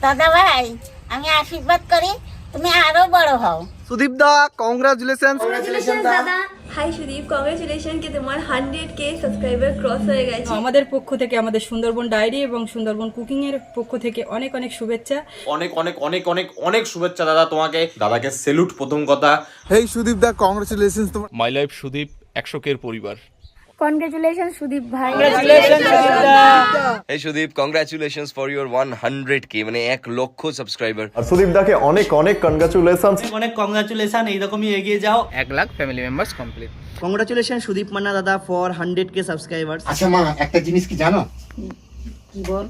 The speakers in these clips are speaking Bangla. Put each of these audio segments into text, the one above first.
দাদা ভাই, আমি আশীর্বাদ করি তুমি আরো বড় হও। সুদীপ দা কংগ্রাচুলেশনস। কংগ্রাচুলেশন দাদা। হাই সুদীপ, কংগ্রাচুলেশন কি তোমার 100K সাবস্ক্রাইবার ক্রস হয়ে গেছে। আমাদের পক্ষ থেকে, আমাদের সুন্দরবন ডায়েরি এবং সুন্দরবন কুকিং এর পক্ষ থেকে অনেক অনেক শুভেচ্ছা। অনেক অনেক অনেক অনেক অনেক শুভেচ্ছা দাদা তোমাকে। দাদাকে সেলুট প্রথম কথা। হেই সুদীপ দা কংগ্রাচুলেশনস তোমার। মাই লাইফ সুদীপ 100K পরিবার। কংগ্রাচুলেশন সুদীপ ভাই। এই Sudip, congratulations for your 100K, মানে 1 লক্ষ সাবস্ক্রাইবার। আর সুদীপ দাকে অনেক অনেক কনগ্রাচুলেশনস। অনেক কংগ্রাচুলেশন, এইরকমই এগিয়ে যাও। 1 lakh family members complete. Congratulation Sudip Manna দাদা ফর 100K সাবস্ক্রাইবার্স। আচ্ছা মা, একটা জিনিস কি জানো? কি বল?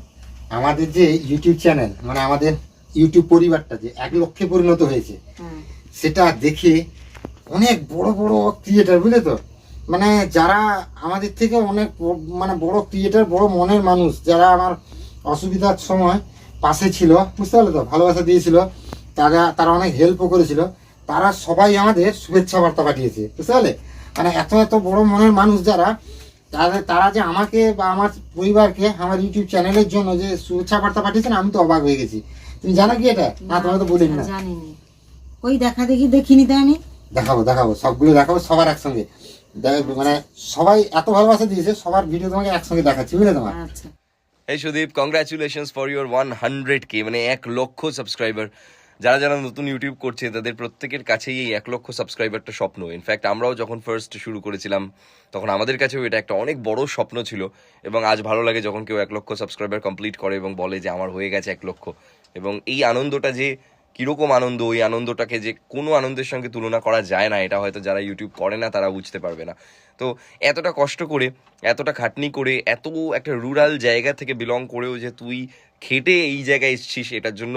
আমাদের যে ইউটিউব চ্যানেল, মানে আমাদের ইউটিউব পরিবারটা যে 1 লক্ষে পরিণত হয়েছে, সেটা দেখে অনেক বড় বড় ক্রিয়েটার, বুঝলে তো, মানে যারা আমাদের থেকে অনেক মানে বড় ক্রিয়েটার, বড় মনের মানুষ, যারা আমার অসুবিধার সময় পাশে ছিল, বুঝতে পারলে তো, ভালোবাসা দিয়েছিল, তারা অনেক হেল্পও করেছিল, তারা সবাই আমাদের শুভেচ্ছা বার্তা পাঠিয়েছে, বুঝতে পারলে। মানে এত এত বড় মনের মানুষ যারা, তারা যে আমাকে বা আমার পরিবারকে আমার ইউটিউব চ্যানেলের জন্য যে শুভেচ্ছা বার্তা পাঠিয়েছেন, আমি তো অবাক হয়ে গেছি। তুমি জানো কি এটা? না, তোমরা তো বলিনি না। জানিনি। ওই দেখিনি তো আমি। দেখাবো সবগুলো, দেখাবো সবার একসঙ্গে। মানে সবাই এত ভালোবাসা দিয়েছে, সবার ভিডিও তোমাকে একসঙ্গে দেখাচ্ছি, বুঝলে তোমার। আচ্ছা। এই Sudip, congratulations for your 100K, মানে 1 লক্ষ সাবস্ক্রাইবার। যারা যারা নতুন ইউটিউব করছে তাদের প্রত্যেকের কাছেই এই 1 লক্ষ সাবস্ক্রাইবারটা স্বপ্ন। ইনফ্যাক্ট আমরাও যখন ফার্স্ট শুরু করেছিলাম তখন আমাদের কাছেও এটা একটা অনেক বড় স্বপ্ন ছিল, এবং আজ ভালো লাগে যখন কেউ 1 লক্ষ সাবস্ক্রাইবার কমপ্লিট করে এবং বলে যে আমার হয়ে গেছে 1 লক্ষ। এবং এই আনন্দটা যে কীরকম আনন্দ, ওই আনন্দটাকে যে কোনো আনন্দের সঙ্গে তুলনা করা যায় না, এটা হয়তো যারা ইউটিউব করে না তারা বুঝতে পারবে না। তো এতটা কষ্ট করে, এতটা খাটনি করে, এত একটা রুরাল জায়গা থেকে বিলং করেও যে তুই খেটে এই জায়গায় এসেছিস, এটার জন্য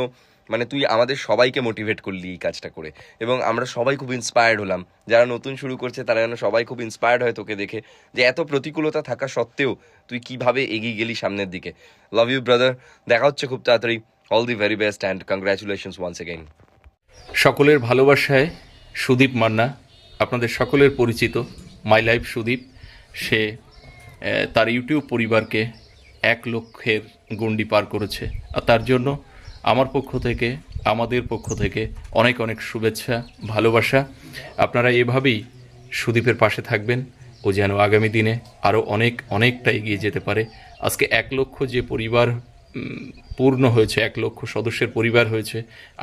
মানে তুই আমাদের সবাইকে মোটিভেট করলি এই কাজটা করে, এবং আমরা সবাই খুব ইন্সপায়ার্ড হলাম। যারা নতুন শুরু করছে তারা যেন সবাই খুব ইন্সপায়ার্ড হয় তোকে দেখে, যে এত প্রতিকূলতা থাকা সত্ত্বেও তুই কিভাবে এগিয়ে গেলি সামনের দিকে। লাভ ইউ ব্রাদার, দেখা হচ্ছে খুব তাড়াতাড়ি। All the very best and congratulations once again. সকলের ভালোবাসায় সুদীপ মান্না, আপনাদের সকলের পরিচিত মাই লাইফ সুদীপ, সে তার ইউটিউব পরিবারকে 1 লক্ষের গণ্ডি পার করেছে। আর তার জন্য আমার পক্ষ থেকে, আমাদের পক্ষ থেকে অনেক অনেক শুভেচ্ছা, ভালোবাসা। আপনারা এভাবেই সুদীপের পাশে থাকবেন, ও যেন আগামী দিনে আরও অনেকটা এগিয়ে যেতে পারে। আজকে 1 লক্ষ যে পরিবার পূর্ণ হয়েছে, 1 লক্ষ সদস্যের পরিবার হয়েছে,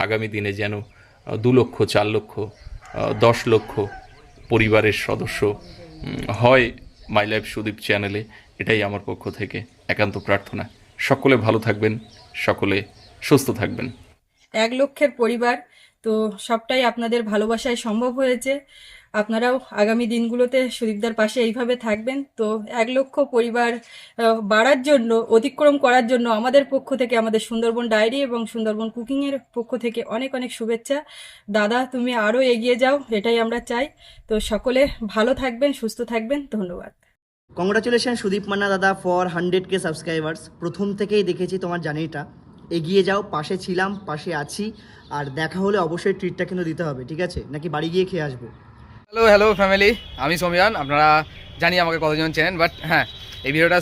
আগামী দিনে যেন 2 লক্ষ, 4 লক্ষ, 10 লক্ষ পরিবারের সদস্য হয় মাই লাইফ সুদীপ চ্যানেলে। এটাই আমার পক্ষ থেকে একান্ত প্রার্থনা। সকলে ভালো থাকবেন, সকলে সুস্থ থাকবেন। 1 লক্ষের পরিবার, তো সবটাই আপনাদের ভালোবাসায় সম্ভব হয়েছে। আপনারাও আগামী দিনগুলোতে সুদীপদার পাশে এইভাবে থাকবেন। তো 1 লক্ষ পরিবার বাড়ার জন্য, অতিক্রম করার জন্য আমাদের পক্ষ থেকে, আমাদের সুন্দরবন ডায়েরি এবং সুন্দরবন কুকিং এর পক্ষ থেকে অনেক অনেক শুভেচ্ছা। দাদা তুমি আরও এগিয়ে যাও, এটাই আমরা চাই। তো সকলে ভালো থাকবেন, সুস্থ থাকবেন, ধন্যবাদ। কংগ্রাচুলেশন সুদীপ মান্না দাদা ফর 100K সাবস্ক্রাইবার্স। প্রথম থেকেই দেখেছি তোমার জার্নিটা, এগিয়ে যাও, পাশে ছিলাম, পাশে আছি। আর দেখা হলে অবশ্যই ট্রিটটা কিন্তু দিতে হবে, ঠিক আছে? নাকি বাড়ি গিয়ে খেয়ে আসবো? হ্যালো ফ্যামিলি, আমি সোমিয়ান। আপনারা জানি আমাকে কতজন চেনেন, বাট হ্যাঁ, এই ভিডিওটা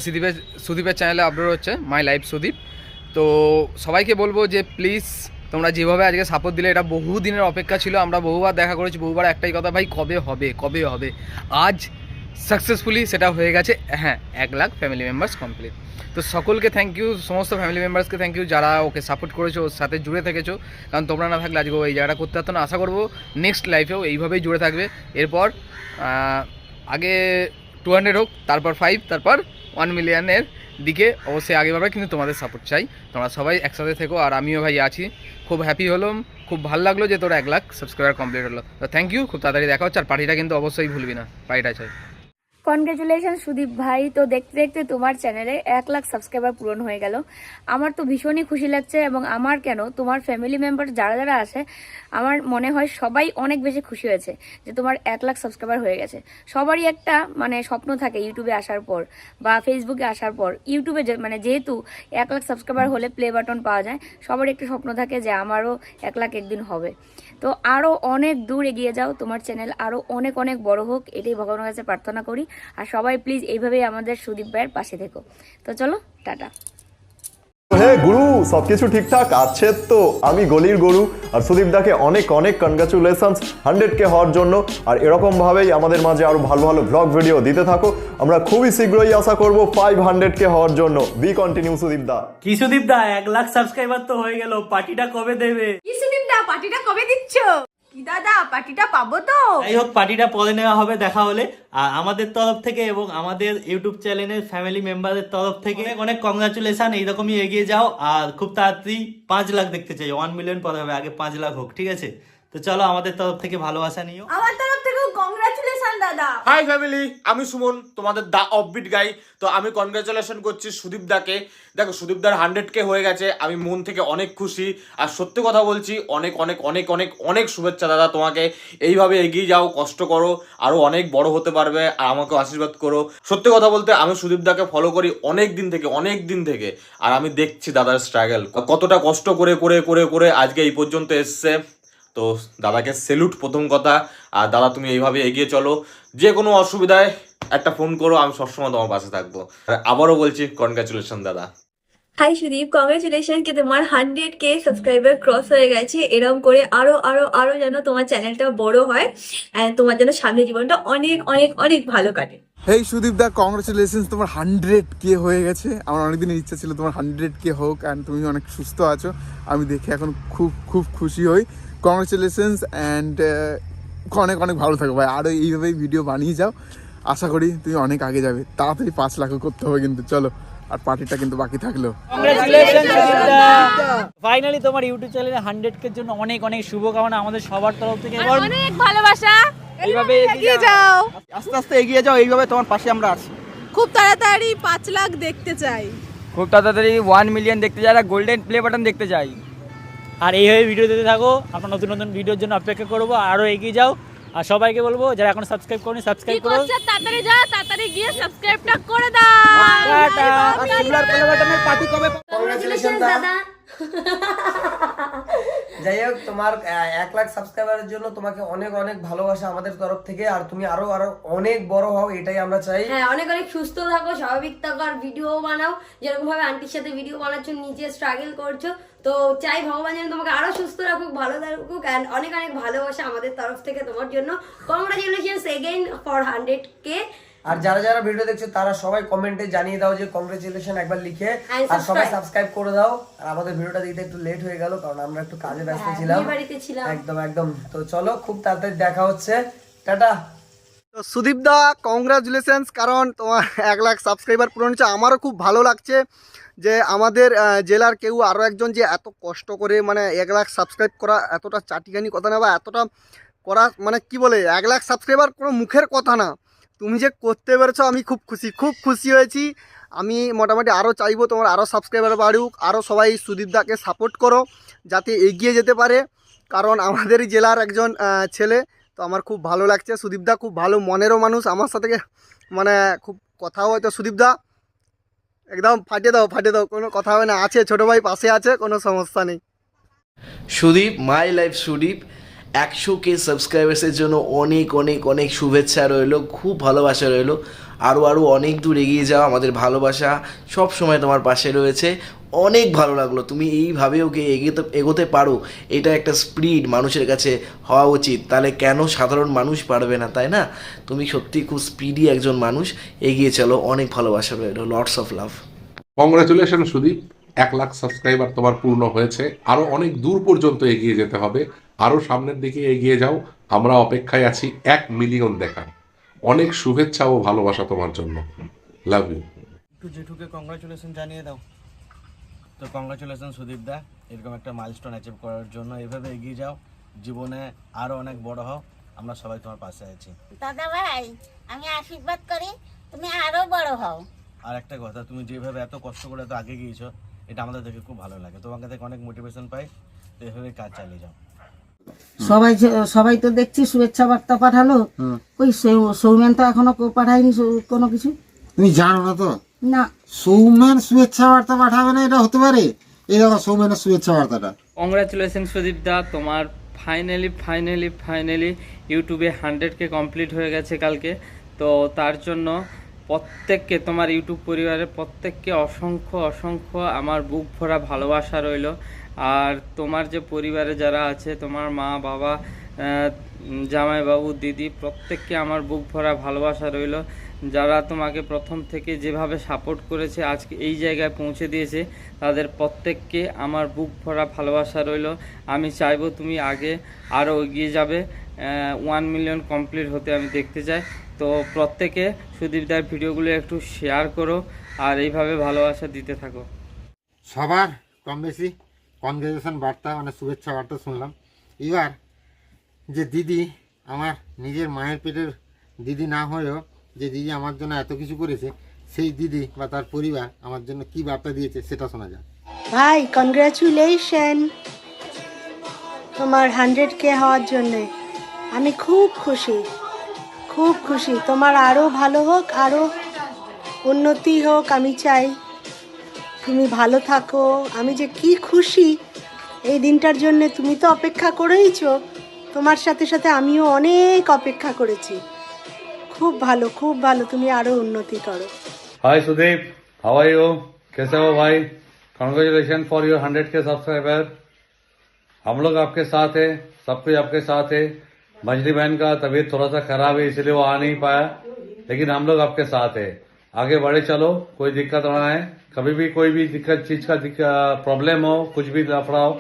সুদীপের চ্যানেলে আপলোড হচ্ছে, মাই লাইফ সুদীপ। তো সবাইকে বলবো যে প্লিজ তোমরা যেভাবে আজকে সাপোর্ট দিলে, এটা বহু দিনের অপেক্ষা ছিল। আমরা বহুবার দেখা করেছি, বহুবার একটাই কথা, ভাই কবে হবে। আজ সাকসেসফুলি সেটা হয়ে গেছে। হ্যাঁ, 1 লাখ ফ্যামিলি মেম্বার্স কমপ্লিট। তো সকলকে থ্যাংক ইউ, সমস্ত ফ্যামিলি মেম্বার্সকে থ্যাংক ইউ যারা ওকে সাপোর্ট করেছো, ওর সাথে জুড়ে থেকেছো। কারণ তোমরা না থাকলে আজকে এই জায়গাটা করতে পারতো না। আশা করবো নেক্সট লাইফেও এইভাবেই জুড়ে থাকবে। এরপর আগে 200 হোক, তারপর 5, তারপর 1 মিলিয়নের দিকে অবশ্যই আগে বাড়বে, কিন্তু তোমাদের সাপোর্ট চাই। তোমরা সবাই একসাথে থেকো, আর আমিও ভাই আছি। খুব হ্যাপি হলাম, খুব ভালো লাগলো যে তোর 1 লাখ সাবস্ক্রাইবার কমপ্লিট হলো। তো থ্যাংক ইউ, খুব তাড়াতাড়ি দেখা হচ্ছে। আর পার্টিটা কিন্তু অবশ্যই ভুলবি না, পার্টিটা চাই। কনগ্রাচুলেশন সুদীপ ভাই। তো দেখতে দেখতে তোমার চ্যানেলে 1 লাখ সাবস্ক্রাইবার পূরণ হয়ে গেল। আমার তো ভীষণই খুশি লাগছে, এবং আমার কেন, তোমার ফ্যামিলি মেম্বার যারা যারা আছে, আমার মনে হয় সবাই অনেক বেশি খুশি হয়েছে যে তোমার 1 লাখ সাবস্ক্রাইবার হয়ে গেছে। সবারই একটা মানে স্বপ্ন থাকে ইউটিউবে আসার পর বা ফেসবুকে আসার পর, ইউটিউবে মানে যেহেতু 1 লাখ সাবস্ক্রাইবার হলে প্লে বাটন পাওয়া যায়, সবারই একটা স্বপ্ন থাকে যে আমারও 1 লাখ একদিন হবে। তো আরও অনেক দূর এগিয়ে যাও, তোমার চ্যানেল আরও অনেক অনেক বড় হোক, এটাই ভগবানের কাছে প্রার্থনা করি। আর সবাই প্লিজ এইভাবেই আমাদের সুদীপ ভাইয়ের পাশে থেকো। তো চলো, টাটা। হে গুরু, সবকিছু ঠিকঠাক আছে তো? আমি গলির গরু, আর সুদীপ দাকে অনেক অনেক কনগ্রাচুলেশনস 100K হওয়ার জন্য। আর এরকম ভাবেই আমাদের মাঝে আরো ভালো ভালো ব্লগ ভিডিও দিতে থাকো। আমরা খুবই শীঘ্রই আশা করব 500K হওয়ার জন্য। বি কন্টিনিউ সুদীপ দা। কি সুদীপ দা 1 লাখ সাবস্ক্রাইবার তো হয়ে গেল, পার্টিটা কবে দেবে? কি সুদীপ দা পার্টিটা কবে দিচ্ছ? কি দাদা পার্টিটা পাবো তো? যাই হোক, পার্টিটা পরে নেওয়া হবে দেখা হলে। আর আমাদের তরফ থেকে এবং আমাদের ইউটিউব চ্যানেলের ফ্যামিলি মেম্বারের তরফ থেকে অনেক অনেক কংগ্রাচুলেশন। এইরকমই এগিয়ে যাও, আর খুব তাড়াতাড়ি 5 লাখ দেখতে চাই। 1 মিলিয়ন পরে হবে, আগে 5 লাখ হোক, ঠিক আছে? তো চলো, আমাদের তরফ থেকে ভালোবাসা নিও। আমার তরফ থেকেও কংগ্রাচুলেশন দাদা। হাই ফ্যামিলি, আমি সুমন, তোমাদের দা অফবিট গাই। তো আমি কনগ্রাচুলেশন করছি সুদীপ দাকে। দেখো, সুদীপ দার 100K হয়ে গেছে, আমি মন থেকে অনেক খুশি। আর সত্যি কথা বলছি, অনেক অনেক অনেক অনেক অনেক শুভেচ্ছা দাদা তোমাকে। এইভাবে এগিয়ে যাও, কষ্ট করো, আরো অনেক বড় হতে পারবে, আর আমাকে আশীর্বাদ করো। সত্যি কথা বলতে, আমি সুদীপ দাকে ফলো করি অনেক দিন থেকে, আর আমি দেখছি দাদার স্ট্রাগল, কতটা কষ্ট করে করে করে করে আজকে এই পর্যন্ত এসছে। তো দাদাকে সেলুট প্রথম কথা। আর দাদা, তুমি এইভাবে এগিয়ে চলো, যে কোনো অসুবিধায় একটা ফোন করো, আমি সবসময় তোমার পাশে থাকবো। আর আবারও বলছি কনগ্রাচুলেশন দাদা। হাই সুদীপ, কংগ্রেচুলেশন কি তোমার 100K সাবস্ক্রাইবার ক্রস হয়ে গেছে। এরকম করে আরো আরো আরো যেন তোমার চ্যানেলটা বড় হয়, এন্ড তোমার যেন সামনে জীবনটা অনেক অনেক অনেক ভালো কাটে। হেই সুদীপ দা, কংগ্রেচুলেশনস, তোমার 100K হয়ে গেছে। আমার অনেকদিনের ইচ্ছা ছিল তোমার 100K হোক, অ্যান্ড তুমি অনেক সুস্থ আছো, আমি দেখে এখন খুব খুব খুশি হই। কংগ্রেচুলেশনস, অ্যান্ড অনেক অনেক ভালো থাকো ভাই, আরও এইভাবেই ভিডিও বানিয়ে যাও। আশা করি তুমি অনেক আগে যাবে, তাড়াতাড়ি 5 লাখও করতে হবে কিন্তু। চলো, আর পার্টিটা কিন্তু বাকি থাকলো। কংগ্রাচুলেশন সুদীপ দা, ফাইনালি তোমার ইউটিউব চ্যানেলে 100K এর জন্য অনেক অনেক শুভকামনা আমাদের সবার তরফ থেকে। অনেক ভালোবাসা, এইভাবে এগিয়ে যাও, আস্তে আস্তে এগিয়ে যাও, এইভাবে তোমার পাশে আমরা আছি। খুব তাড়াতাড়ি 5 লাখ দেখতে চাই, খুব তাড়াতাড়ি 1 মিলিয়ন দেখতে চাই, আর গোল্ডেন প্লে বাটন দেখতে চাই। আর এইভাবে ভিডিও দিতে থাকো, আমরা নতুন নতুন ভিডিওর জন্য অপেক্ষা করবো, আরও এগিয়ে যাও। আর সবাইকে বলবো, যারা এখন সাবস্ক্রাইব করনি সাবস্ক্রাইব করো, তাড়াতাড়ি যাও, তাড়াতাড়ি গিয়ে সাবস্ক্রাইবটা করে দাও। পার্টি কবে? কংগ্রাচুলেশন দাদা। যাই হোক, তোমার 1 লাখ সাবস্ক্রাইবারের জন্য তোমাকে অনেক অনেক ভালোবাসা আমাদের তরফ থেকে। আর তুমি আরো আরো অনেক বড় হও, এটাই আমরা চাই। হ্যাঁ, অনেক অনেক সুস্থ থাকো, স্বাভাবিক থাকো, আর ভিডিও বানাও যেরকম ভাবে আন্টির সাথে ভিডিও বানাচ্ছ, নিজে স্ট্রাগল করছো। তো চাই ভগবান যেন তোমাকে আরো সুস্থ রাখুক, ভালো থাকুক, এন্ড অনেক অনেক ভালোবাসা আমাদের তরফ থেকে তোমার জন্য। Congratulations again for 100K। আর যারা যারা ভিডিও দেখছো তারা সবাই কমেন্টে জানিয়ে দাও যে কংগ্রেচুলেশন একবার লিখে, আর সবাই সাবস্ক্রাইব করে দাও। আর আমাদের ভিডিওটা দিতে একটু লেট হয়ে গেল, কারণ আমরা একটু কাজে ব্যস্ত ছিলাম। একদম একদম। তো চলো, খুব তাড়াতাড়ি দেখা হচ্ছে, টাটা। তো সুদীপ দা, কংগ্রাচুলেশনস, কারণ তোমার 1 লাখ সাবস্ক্রাইবার পূরণ হচ্ছে। আমারও খুব ভালো লাগছে যে আমাদের জেলার কেউ আরও একজন যে এত কষ্ট করে, মানে 1 লাখ সাবস্ক্রাইব করা এতটা চাটিখানি কথা না, বা এতটা করা মানে কি বলে, 1 লাখ সাবস্ক্রাইবার কোনো মুখের কথা না। তুমি যে করতে পেরেছো, আমি খুব খুশি হয়েছি। আমি মোটামুটি আরও চাইবো তোমার আরও সাবস্ক্রাইবার বাড়ুক, আরও সবাই সুদীপ দাকে সাপোর্ট করো যাতে এগিয়ে যেতে পারে, কারণ আমাদেরই জেলার একজন ছেলে। তো আমার খুব ভালো লাগছে, সুদীপ দা খুব ভালো মনেরও মানুষ, আমার সাথে মানে খুব কথাও হয়তো। সুদীপ দা একদম ফাটিয়ে দাও, কোনো কথা হবে না, আছে ছোটো ভাই পাশে আছে, কোনো সমস্যা নেই। Sudip, my life Sudip 100K সাবস্ক্রাইবার্সের জন্য অনেক অনেক অনেক শুভেচ্ছা রইলো, খুব ভালোবাসা রইলো। আরও আরও অনেক দূর এগিয়ে যাও, আমাদের ভালোবাসা সব সময় তোমার পাশে রয়েছে। অনেক ভালো লাগলো, তুমি এইভাবে ওকে এগোতে পারো, এটা একটা স্পিড মানুষের কাছে হওয়া উচিত। তাহলে কেন সাধারণ মানুষ পারবে না, তাই না? তুমি সত্যি খুব স্পিডি একজন মানুষ, এগিয়ে চলো, অনেক ভালোবাসা রইলো, lots of love. Congratulation Sudip, 1 lakh subscriber তোমার পূর্ণ হয়েছে, আরও অনেক দূর পর্যন্ত এগিয়ে যেতে হবে, আরও সামনের দিকে এগিয়ে যাও। আমরা অপেক্ষায় আছি 1 মিলিয়ন দেখার। অনেক শুভেচ্ছা ও ভালোবাসা তোমার জন্য, লাভ ইউ। একটু জেঠুকে কংগ্রাচুলেশন জানিয়ে দাও। তো কংগ্রাচুলেশন সুদীপ দা, এরকম একটা মাইলস্টোন অ্যাচিভ করার জন্য। এভাবে এগিয়ে যাও, জীবনে আরো অনেক বড় হও, আমরা সবাই তোমার পাশে আছি। দাদা ভাই, আমি আশীর্বাদ করি তুমি আরো বড় হও। আর একটা কথা, তুমি যেভাবে এত কষ্ট করে এত আগে গিয়েছো, এটা আমাদের দেখে খুব ভালো লাগে, তোমাকে দেখে অনেক মোটিভেশন পাই। তো এভাবে কাজ চালিয়ে যাও। সবাই তো দেখছি শুভেচ্ছা বার্তা পাঠালো, ওই সৌমেন তো এখনো পাঠায়নি কোনো কিছু। তুমি জানো না তো? না, সৌমেন শুভেচ্ছা বার্তা পাঠাবে না, এটা হতে পারে? এই দেখো সৌমেনের শুভেচ্ছা বার্তাটা। কংগ্রাচুলেশন সুদীপ দা, তোমার ফাইনালি ইউটিউবে 100K কমপ্লিট হয়ে গেছে কালকে। তো তার জন্য প্রত্যেককে, তোমার ইউটিউব পরিবারের প্রত্যেককে অসংখ্য অসংখ্য আমার বুক ভরা ভালোবাসা রইল। আর তোমার যে পরিবারে যারা আছে, তোমার মা বাবা, জামাইবাবু, দিদি, প্রত্যেককে আমার বুক ভরা ভালোবাসা রইল। যারা তোমাকে প্রথম থেকে যেভাবে সাপোর্ট করেছে, আজকে এই জায়গায় পৌঁছে দিয়েছে, তাদের প্রত্যেককে আমার বুক ভরা ভালোবাসা রইল। আমি চাইবো তুমি আগে আরও এগিয়ে যাবে, 1 মিলিয়ন কমপ্লিট হতে আমি দেখতে চাই। তো প্রত্যেকে সুদীপদার ভিডিওগুলো একটু শেয়ার করো আর এইভাবে ভালোবাসা দিতে থাকো। সবার কম বেশি কনগ্রেচুলেশন বার্তা মানে শুভেচ্ছা বার্তা শুনলাম। এবার যে দিদি, আমার নিজের মায়ের পেটের দিদি না হয়েও যে দিদি আমার জন্য এত কিছু করেছে, সেই দিদি বা তার পরিবার আমার জন্য কি বার্তা দিয়েছে সেটা শোনা যাক। ভাই কনগ্রাচুলেশন তোমার 100K হওয়ার জন্যে। আমি খুব খুশি, খুব খুশি। তোমার আরও ভালো হোক, আরও উন্নতি হোক। আমি চাই তুমি ভালো থাকো। আমি যে কি খুশি এই দিনটার জন্যে। তুমি তো অপেক্ষা করেইছো, তোমার সাথে সাথে আমিও অনেক অপেক্ষা করেছি। খুব ভালো, খুব ভালো। তুমি আরও উন্নতি করো। हाय सुदीप, हाउ आर यू? कैसे हो भाई? Congratulation for your 100K subscriber. हम लोग आपके साथ है, सब कोई आपके साथ है। मंजली बहन का तबीयत थोड़ा सा खराब है, इसलिए वो आ नहीं पाया, लेकिन हम लोग आपके साथ है। आगे बढ़े चलो, कोई दिक्कत ना है। कभी भी कोई भी दिक्कत चीज का प्रॉब्लम हो, कुछ भी लफड़ा हो,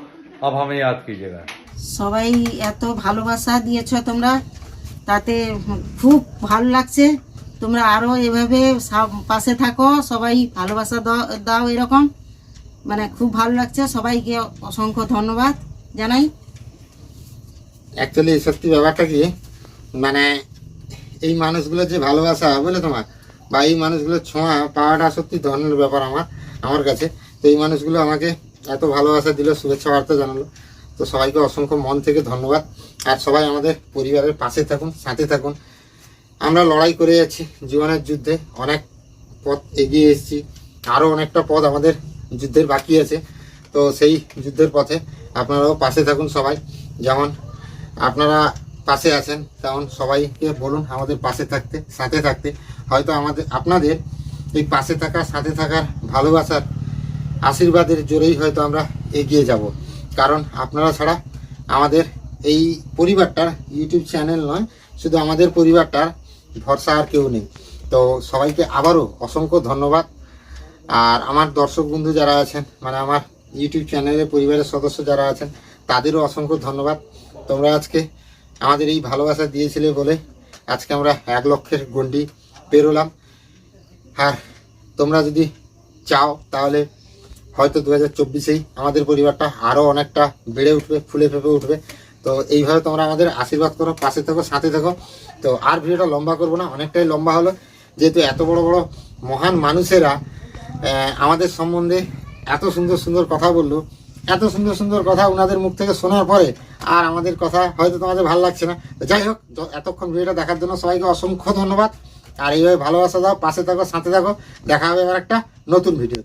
अब हमें याद कीजिएगा। সবাই এত ভালোবাসা দিয়েছো তোমরা, তাতে খুব ভালো লাগছে। তোমরা আরও এভাবে পাশে থাকো, সবাই ভালোবাসা দাও এরকম, মানে খুব ভালো লাগছে। সবাইকে অসংখ্য ধন্যবাদ জানাই। অ্যাকচুয়ালি সত্যি ব্যাপারটা কি, মানে এই মানুষগুলোর যে ভালোবাসা বলে তোমার, বা এই মানুষগুলোর ছোঁয়া পাওয়াটা সত্যি ধরনের ব্যাপার আমার কাছে। তো এই মানুষগুলো আমাকে এত ভালোবাসা দিল, শুভেচ্ছা বার্তা জানালো। তো সবাইকে অসংখ্য মন থেকে ধন্যবাদ। আর সবাই আমাদের পরিবারের পাশে থাকুন, সাথে থাকুন। আমরা লড়াই করে যাচ্ছি জীবনের যুদ্ধে, অনেক পথ এগিয়ে এসেছি, আরও অনেকটা পথ আমাদের যুদ্ধের বাকি আছে। তো সেই যুদ্ধের পথে আপনারাও পাশে থাকুন সবাই। যেমন আপনারা পাশে আছেন, তেমন সবাইকে বলুন আমাদের পাশে থাকতে, সাথে থাকতে। হয়তো আপনাদের এই পাশে থাকা, সাথে থাকার ভালোবাসার আশীর্বাদের জোরেই হয়তো আমরা এগিয়ে যাব। কারণ আপনারা ছাড়া আমাদের এই পরিবারটার, ইউটিউব চ্যানেল নয়, শুধু আমাদের পরিবারটার ভরসা আর কেউ নেই। তো সবাইকে আবারও অসংখ্য ধন্যবাদ। আর আমার দর্শক বন্ধু যারা আছেন, মানে আমার ইউটিউব চ্যানেলের পরিবারের সদস্য যারা আছেন, তাদেরও অসংখ্য ধন্যবাদ। তোমরা আজকে আমাদের এই ভালোবাসা দিয়েছিলে বলে আজকে আমরা 1 লক্ষের গণ্ডি পেরোলাম। আর তোমরা যদি চাও তাহলে হয়তো 2024-এই আমাদের পরিবারটা আরও অনেকটা বেড়ে উঠবে, ফুলে ফেঁপে উঠবে। তো এইভাবে তোমরা আমাদের আশীর্বাদ করো, পাশে থাকো, সাথে থাকো। তো আর ভিডিওটা লম্বা করবো না, অনেকটাই লম্বা হলো, যেহেতু এত বড় বড় মহান মানুষেরা আমাদের সম্বন্ধে এত সুন্দর সুন্দর কথা বললো। এত সুন্দর সুন্দর কথা ওনাদের মুখ থেকে শোনার পরে আর আমাদের কথা হয়তো তোমাদের ভালো লাগছে না। তো যাই হোক, এতক্ষণ ভিডিওটা দেখার জন্য সবাইকে অসংখ্য ধন্যবাদ। আর এইভাবে ভালোবাসা দাও, পাশে থাকো, সাথে থাকো। দেখা হবে এবার একটা নতুন ভিডিও।